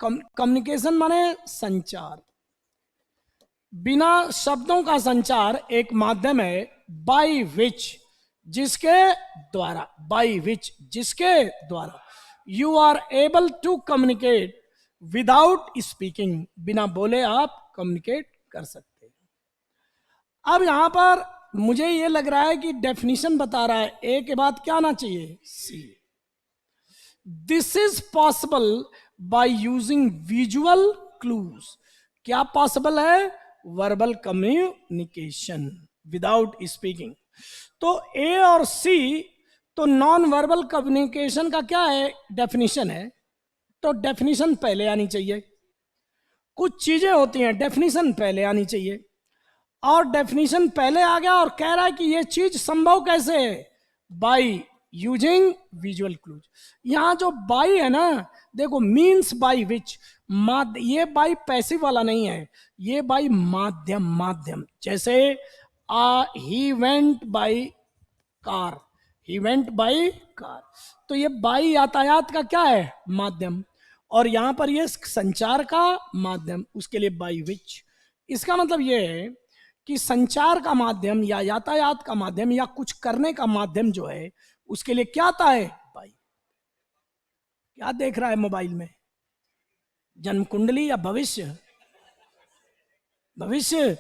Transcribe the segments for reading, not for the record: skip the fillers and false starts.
Communication माने संचार, बिना शब्दों का संचार एक माध्यम है, बाय विच, जिसके द्वारा, बाय विच, जिसके द्वारा you are able to communicate without speaking, बिना बोले आप कम्युनिकेट कर सकते हैं। अब यहां पर मुझे यह लग रहा है कि डेफिनेशन बता रहा है, ए के बाद क्या आना चाहिए, c. This is possible by using visual clues. क्या पॉसिबल है, वर्बल कम्युनिकेशन विदाउट स्पीकिंग। तो ए और सी तो नॉन वर्बल कम्युनिकेशन का क्या है, डेफिनेशन है, तो डेफिनेशन पहले आनी चाहिए। कुछ चीजें होती हैं डेफिनेशन पहले आनी चाहिए, और डेफिनेशन पहले आ गया और कह रहा है कि यह चीज संभव कैसे है, बाय यूजिंग विजुअल क्लूज। यहां जो बाय है ना, देखो मीन्स बाय विच, ये बाय पैसिव वाला नहीं है, ये बाय माध्यम, माध्यम। जैसे he went by car, he went by car, तो ये बाय यातायात का क्या है, माध्यम, और यहां पर ये संचार का माध्यम, उसके लिए बाय विच। इसका मतलब ये है कि संचार का माध्यम या यातायात का माध्यम या कुछ करने का माध्यम जो है, उसके लिए क्या आता है, बाय। क्या देख रहा है मोबाइल में, जन्म कुंडली या भविष्य, भविष्य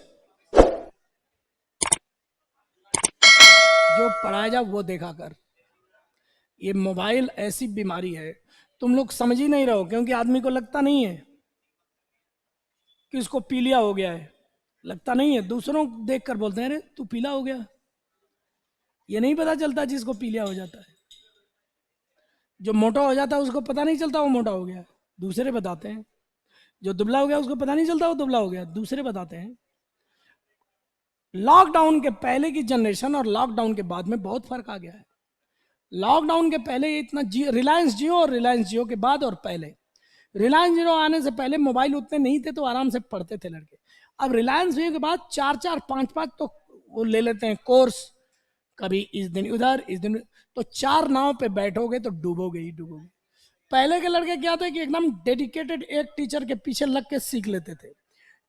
जो पढ़ाया जा वो देखा कर। ये मोबाइल ऐसी बीमारी है, तुम लोग समझ ही नहीं रहो, क्योंकि आदमी को लगता नहीं है कि उसको पीलिया हो गया है, लगता नहीं है, दूसरों को देख कर बोलते हैं अरे तू पीला हो गया। ये नहीं पता चलता जिसको पीलिया हो जाता है, जो मोटा हो जाता है उसको पता नहीं चलता वो मोटा हो गया, दूसरे बताते हैं। जो दुबला हो गया उसको पता नहीं चलता वो दुबला हो गया, दूसरे बताते हैं। लॉकडाउन के पहले की जनरेशन और लॉकडाउन के बाद में बहुत फर्क आ गया है। लॉकडाउन के पहले इतना रिलायंस जियो, और रिलायंस जियो के बाद और पहले, रिलायंस जियो आने से पहले मोबाइल उतने नहीं थे तो आराम से पढ़ते थे लड़के। अब रिलायंस जियो के बाद 4-4 5-5 तो वो ले लेते हैं कोर्स, कभी इस दिन उधर इस दिन, तो 4 नाव पे बैठोगे तो डूबोगे ही डूबोगे। पहले के लड़के क्या थे कि एकदम डेडिकेटेड एक टीचर के पीछे लग के सीख लेते थे,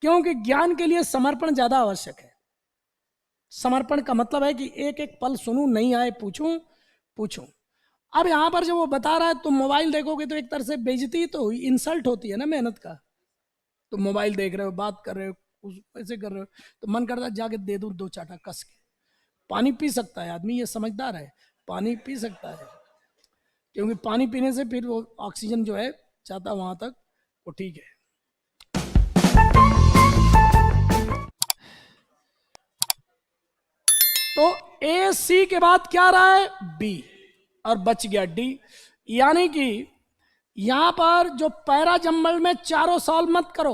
क्योंकि ज्ञान के लिए समर्पण ज्यादा आवश्यक है। समर्पण का मतलब है कि एक एक पल सुनूं, नहीं आए पूछूं पूछूं। अब यहां पर जब वो बता रहा है, तुम मोबाइल देखोगे तो एक तरह से बेइज्जती तो हुई, इंसल्ट होती है ना मेहनत का। तुम मोबाइल देख रहे हो, बात कर रहे हो, ऐसे कर रहे हो, तो मन करता है जाके दे दूं 2 चाटा कस के। पानी पी सकता है आदमी, ये समझदार है, पानी पी सकता है, क्योंकि पानी पीने से फिर वो ऑक्सीजन जो है जाता वहां तक, वो ठीक है। तो ए सी के बाद क्या रहा है, बी, और बच गया डी। यानी कि यहां पर जो पैरा जंबल में चारों सॉल्व मत करो,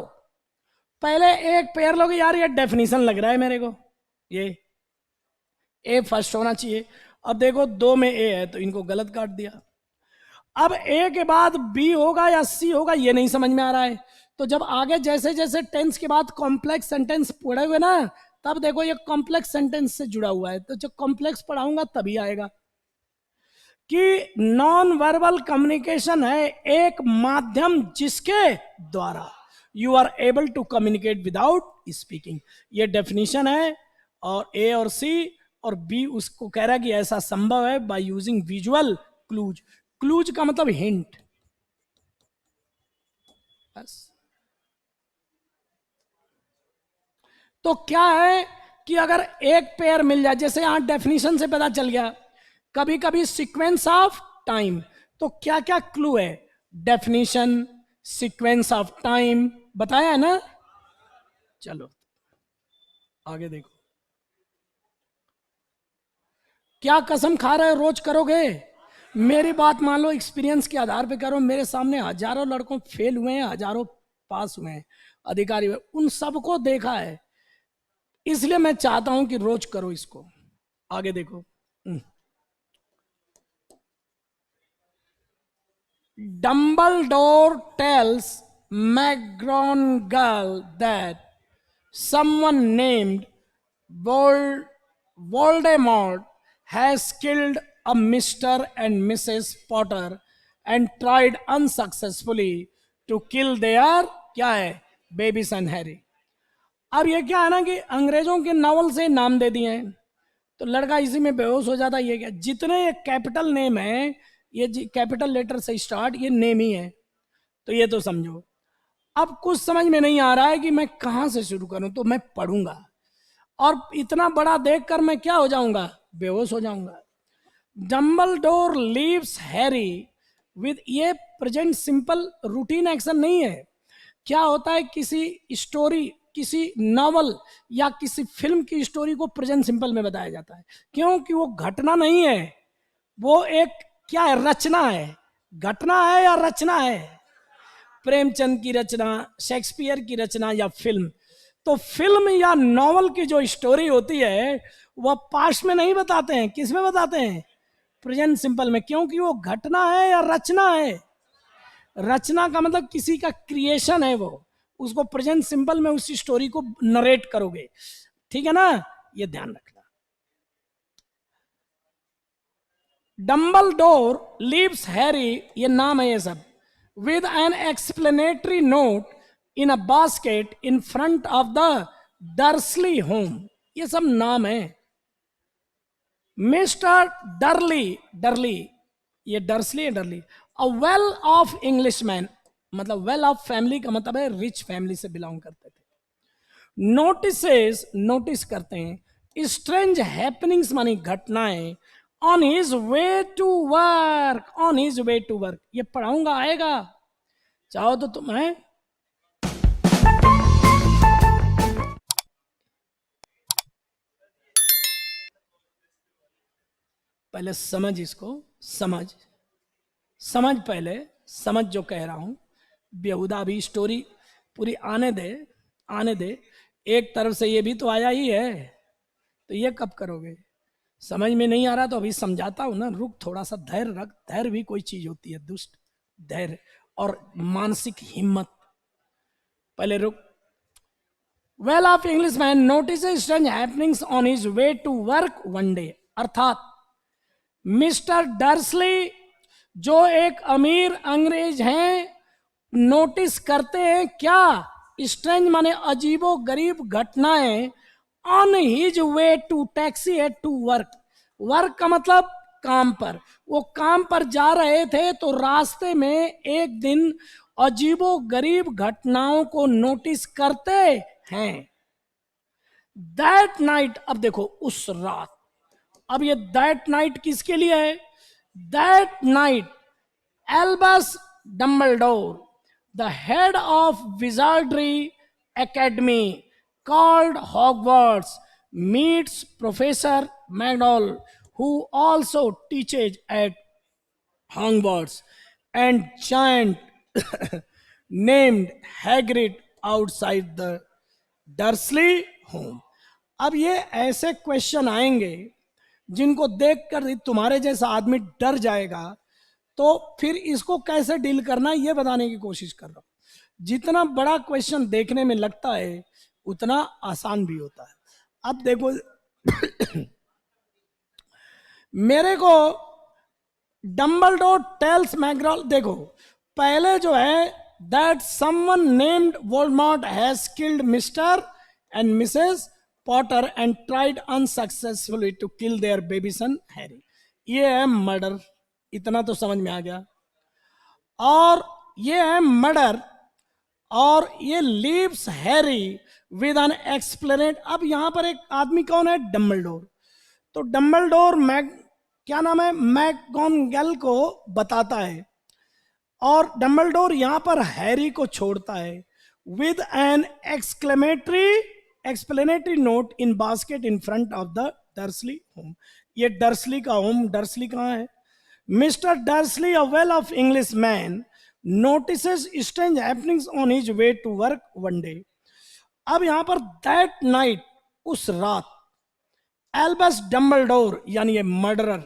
पहले एक पेयर लोगे, यार ये डेफिनेशन लग रहा है मेरे को, ये ए फर्स्ट होना चाहिए। अब देखो 2 में ए है तो इनको गलत काट दिया। अब ए के बाद बी होगा या सी होगा ये नहीं समझ में आ रहा है। तो जब आगे जैसे जैसे टेंस के बाद कॉम्प्लेक्स सेंटेंस पढ़े हुए ना, तब देखो ये कॉम्प्लेक्स सेंटेंस से जुड़ा हुआ है, तो जब कॉम्प्लेक्स पढ़ाऊंगा तभी आएगा कि नॉन वर्बल कम्युनिकेशन है एक माध्यम जिसके द्वारा you are able to communicate without speaking. ये डेफिनेशन है, और ए और सी और बी उसको कह रहा है कि ऐसा संभव है bye using visual clues. Clues का मतलब हिंट, बस। तो क्या है कि अगर एक पेयर मिल जाए, जैसे यहां डेफिनेशन से पता चल गया, कभी कभी सीक्वेंस ऑफ टाइम, तो क्या क्या क्लू है, डेफिनेशन, सीक्वेंस ऑफ टाइम बताया है ना। चलो आगे देखो, क्या कसम खा रहे हो रोज करोगे, मेरी बात मान लो, एक्सपीरियंस के आधार पे करो। मेरे सामने हजारों लड़कों फेल हुए हैं, हजारों पास हुए हैं, अधिकारी हुए, उन सबको देखा है, इसलिए मैं चाहता हूं कि रोज करो इसको। आगे देखो, Dumbledore tells McGonagall that someone named Voldemort has killed a Mr. and Mrs. Potter and tried unsuccessfully to kill their क्या है, बेबी सन हैरी। अब ये क्या है ना कि अंग्रेजों के नावल से नाम दे दिए हैं, तो लड़का इसी में बेहोश हो जाता है। ये क्या, जितने ये कैपिटल नेम है, ये कैपिटल लेटर से स्टार्ट, ये नेम ही है। तो ये तो समझो। अब कुछ समझ में नहीं आ रहा है कि मैं कहां से शुरू करूं, तो मैं पढ़ूंगा, और इतना बड़ा देखकर मैं क्या हो जाऊंगा, बेहोश हो जाऊंगा। डम्बलडोर लीव्स हैरी विद, ये प्रेजेंट सिंपल रूटीन एक्शन नहीं है। क्या होता है, किसी स्टोरी, किसी नॉवल या किसी फिल्म की स्टोरी को प्रेजेंट सिंपल में बताया जाता है, क्योंकि वो घटना नहीं है, वो एक क्या है, रचना है। घटना है या रचना है, प्रेमचंद की रचना, शेक्सपियर की रचना या फिल्म। तो फिल्म या नॉवल की जो स्टोरी होती है वह पास्ट में नहीं बताते हैं, किस में बताते हैं, प्रेजेंट सिंपल में, क्योंकि वो घटना है या रचना है। रचना का मतलब किसी का क्रिएशन है वो, उसको प्रेजेंट सिंपल में उस स्टोरी को नरेट करोगे, ठीक है ना, ये ध्यान रखना। डम्बलडोर लीव्स हैरी, ये नाम है ये सब, with an explanatory note in a basket in front of the Dursley home, ये सब नाम है। मिस्टर डरली, डरली, ये डर्सली है, Dursley, a well off English man, मतलब वेल ऑफ फैमिली का मतलब है रिच फैमिली से बिलोंग करते थे। नोटिसेस, नोटिस करते हैं, स्ट्रेंज हैपनिंग्स मानी घटनाएं, on his way to work, on his way to work, ये पढ़ाऊंगा, आएगा, चाहो तो तुम है। पहले समझ इसको, समझ, समझ पहले, समझ जो कह रहा हूं। बेहुदा भी स्टोरी पूरी आने दे, आने दे, एक तरफ से ये भी तो आया ही है, तो ये कब करोगे। समझ में नहीं आ रहा तो अभी समझाता हूं ना, रुक, थोड़ा सा धैर्य रख, धैर्य भी कोई चीज होती है, दुष्ट धैर्य और मानसिक हिम्मत, पहले रुक। Well off English man notice strange happenings on his way to work one day, अर्थात मिस्टर डर्सली जो एक अमीर अंग्रेज हैं, नोटिस करते हैं क्या, स्ट्रेंज माने अजीबो गरीब घटनाएं, on his way to, taxi है, टू वर्क, वर्क का मतलब काम पर, वो काम पर जा रहे थे तो रास्ते में एक दिन अजीबो गरीब घटनाओं को नोटिस करते हैं। दैट नाइट, अब देखो उस रात, अब ये दैट नाइट किसके लिए है, that night Albus Dumbledore, the head of wizardry academy called Hogwarts, meets Professor McGonagall, who also teaches at Hogwarts, and giant named Hagrid outside the Dursley home. अब ये ऐसे क्वेश्चन आएंगे जिनको देखकर तुम्हारे जैसा आदमी डर जाएगा, तो फिर इसको कैसे डील करना है ये बताने की कोशिश कर रहा हूं। जितना बड़ा क्वेश्चन देखने में लगता है उतना आसान भी होता है। अब देखो मेरे को डम्बलडोर टेल्स मैकग्रॉल, देखो पहले जो है, that someone named Voldemort has killed Mr and Mrs Potter and tried unsuccessfully to kill their baby son Harry, ये है मर्डर, इतना तो समझ में आ गया। और ये है मर्डर, और ये लीव्स हैरी विद एन एक्सप्लेनेट। अब यहां पर एक आदमी कौन है, डम्बलडोर, तो डम्बलडोर क्या नाम है, मैकगोनगल को बताता है, और डम्बलडोर यहां पर हैरी को छोड़ता है with an explanatory note in basket in front of the Dursley home. ये डर्सली का होम, डर्सली कहां है, Mr Dursley a well off English man notices strange happenings on his way to work one day. अब यहां पर that night, उस रात, Albus Dumbledore यानी ये murderer,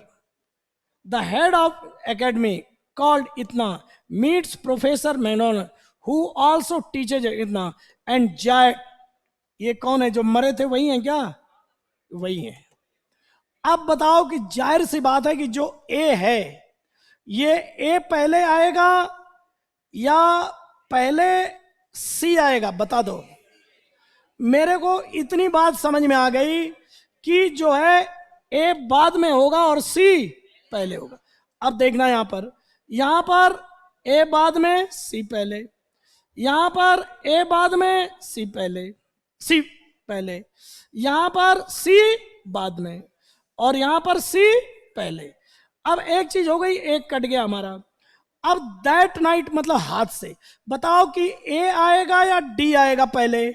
the head of academy called इतना, meets professor McGonagall who also teaches इतना, and जाय, ये कौन है, जो मरे थे वही हैं क्या, वही है। अब बताओ कि जाहिर सी बात है कि जो ए है, ये ए पहले आएगा या पहले सी आएगा, बता दो। मेरे को इतनी बात समझ में आ गई कि जो है ए बाद में होगा और सी पहले होगा। अब देखना यहां पर ए बाद में सी पहले, यहां पर ए बाद में सी पहले, सी पहले, यहां पर सी बाद में, और यहां पर सी पहले। अब एक चीज हो गई, एक कट गया हमारा। अब दैट नाइट मतलब हाथ से बताओ कि ए आएगा या डी आएगा पहले?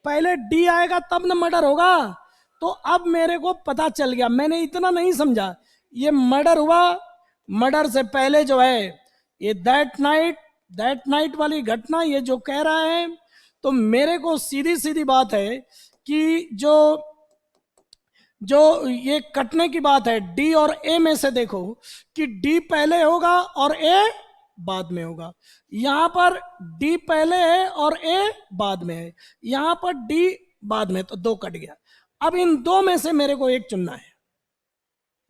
पहले डी आएगा तब ना मर्डर होगा। तो अब मेरे को पता चल गया, मैंने इतना नहीं समझा, ये मर्डर हुआ। मर्डर से पहले जो है ये दैट नाइट वाली घटना ये जो कह रहा है, तो मेरे को सीधी सीधी बात है कि जो ये कटने की बात है, डी और ए में से देखो कि डी पहले होगा और ए बाद में होगा। यहां पर डी पहले है और ए बाद में है, यहां पर डी बाद में, तो दो कट गया। अब इन दो में से मेरे को एक चुनना है,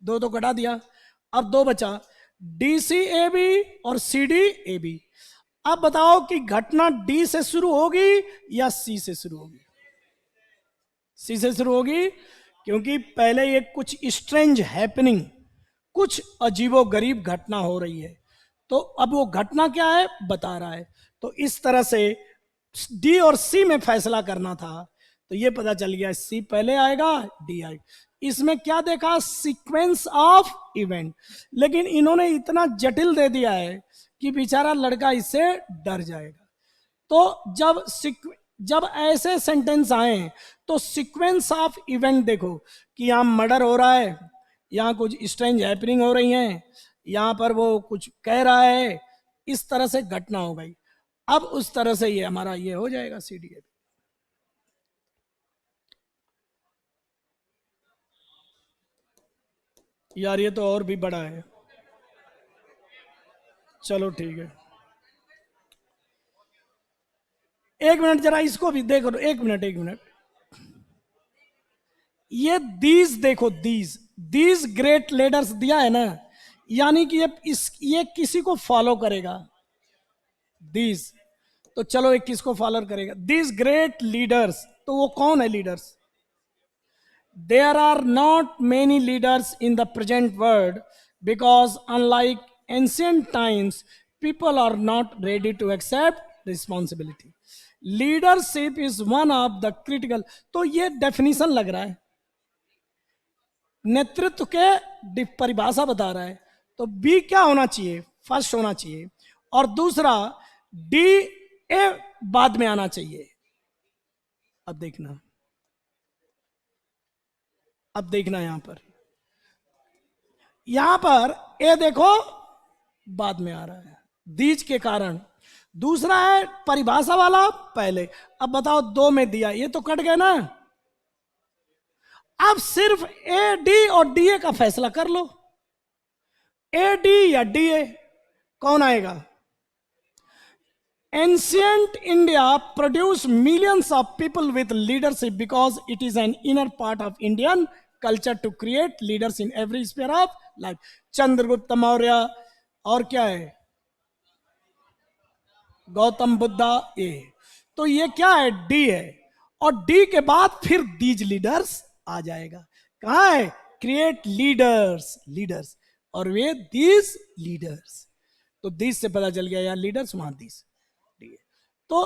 दो तो कटा दिया, अब दो बचा, डी सी ए बी और सी डी ए बी। अब बताओ कि घटना डी से शुरू होगी या सी से शुरू होगी? सी से शुरू होगी, क्योंकि पहले ये कुछ स्ट्रेंज हैपनिंग, कुछ अजीबो गरीब घटना हो रही है। तो अब वो घटना क्या है बता रहा है। तो इस तरह से डी और सी में फैसला करना था, तो ये पता चल गया सी पहले आएगा, डी आएगा। इसमें क्या देखा, सीक्वेंस ऑफ इवेंट, लेकिन इन्होंने इतना जटिल दे दिया है कि बेचारा लड़का इससे डर जाएगा। तो जब ऐसे सेंटेंस आए तो सीक्वेंस ऑफ इवेंट देखो कि यहां मर्डर हो रहा है, यहां कुछ स्ट्रेंज हैपनिंग हो रही हैं, यहां पर वो कुछ कह रहा है, इस तरह से घटना हो गई। अब उस तरह से ये हमारा ये हो जाएगा सीडीए। यार ये तो और भी बड़ा है, चलो ठीक है। एक मिनट जरा इसको भी देखो, एक मिनट। ये दीज देखो, दीज ग्रेट लीडर्स दिया है ना, यानी कि ये किसी को फॉलो करेगा, दीज। तो चलो एक किसको फॉलो करेगा, दीज ग्रेट लीडर्स। तो वो कौन है leaders? There are not many leaders in the present world because unlike ancient times, people are not ready to accept responsibility. Leadership is one of the critical। तो ये definition लग रहा है, नेतृत्व के परिभाषा बता रहा है। तो बी क्या होना चाहिए, फर्स्ट होना चाहिए, और दूसरा डी ए बाद में आना चाहिए। अब देखना यहां पर ए देखो बाद में आ रहा है दीज के कारण, दूसरा है परिभाषा वाला पहले। अब बताओ दो में दिया, ये तो कट गए ना। अब सिर्फ ए डी और डी ए का फैसला कर लो, ए डी या डी ए, कौन आएगा? Ancient India produced millions of people with leadership because it is an inner part of Indian culture to create leaders in every sphere of life। Chandragupta Maurya, और क्या है, गौतम बुद्धा, ए। तो ये क्या है, डी है, और डी के बाद फिर दीज लीडर्स आ जाएगा। कहां है, क्रिएट लीडर्स, और वे दीज लीडर्स। तो दीज से पता चल गया यार लीडर्स वहां दीज। तो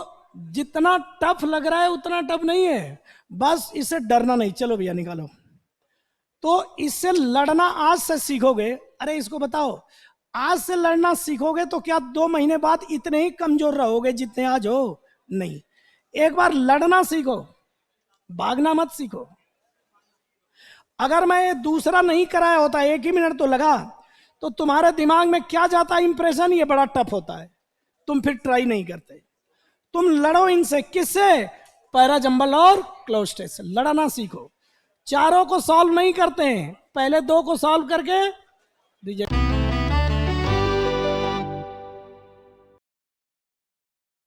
जितना टफ लग रहा है उतना टफ नहीं है, बस इससे डरना नहीं। चलो भैया निकालो। तो इससे लड़ना आज से सीखोगे। अरे इसको बताओ, आज से लड़ना सीखोगे तो क्या 2 महीने बाद इतने ही कमजोर रहोगे जितने आज हो? नहीं, एक बार लड़ना सीखो, भागना मत सीखो। अगर मैं दूसरा नहीं कराया होता, 1 ही मिनट तो लगा, तो तुम्हारे दिमाग में क्या जाता इंप्रेशन, ये बड़ा टफ होता है, तुम फिर ट्राई नहीं करते। तुम लड़ो इनसे, किससे? पैरा जंबल और क्लोस्टेस से लड़ना सीखो। चारों को सॉल्व नहीं करते हैं, पहले 2 को सॉल्व करके दीजिए।